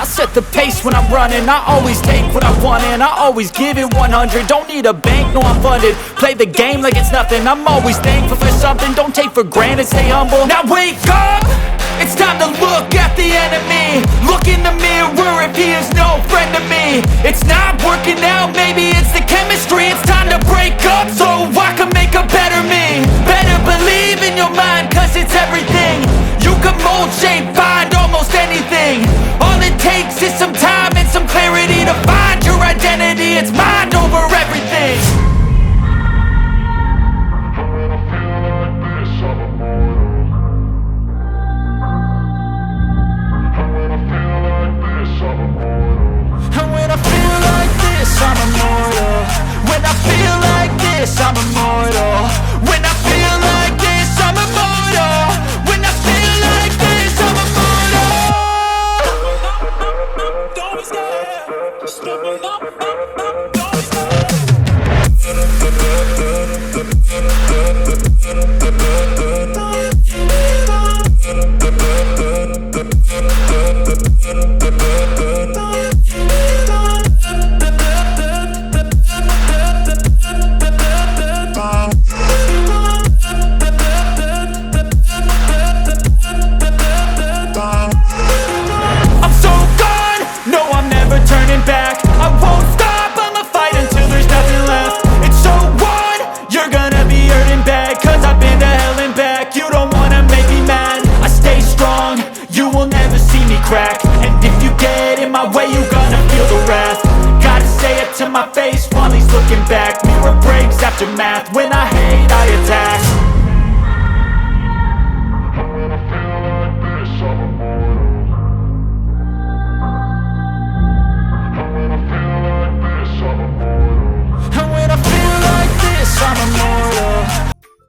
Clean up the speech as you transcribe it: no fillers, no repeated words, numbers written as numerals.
I set the pace when I'm running. I always take what I want and I always give it 100. Don't need a bank, no I'm funded. Play the game like it's nothing. I'm always thankful for something. Don't take for granted, stay humble. Now wake up! It's time to look at the enemy. Look in the mirror if he is no friend to me. It's not working out, maybe it's the chemistry. It's time to break up so I can make a better me. Better believe in your mind, cause it's everything. You can mold, shape, find almost anything. All it takes is some time and some clarity to find your identity. It's mind over everything. I'm immortal. When I feel like this, I'm immortal. When I feel like this, I'm immortal. When I feel like this, I'm immortal. Don't be scared. Just level up. Don't be scared. And if you get in my way, you gonna feel the wrath. Gotta say it to my face while he's looking back. Mirror breaks after math. When I hate, I attack.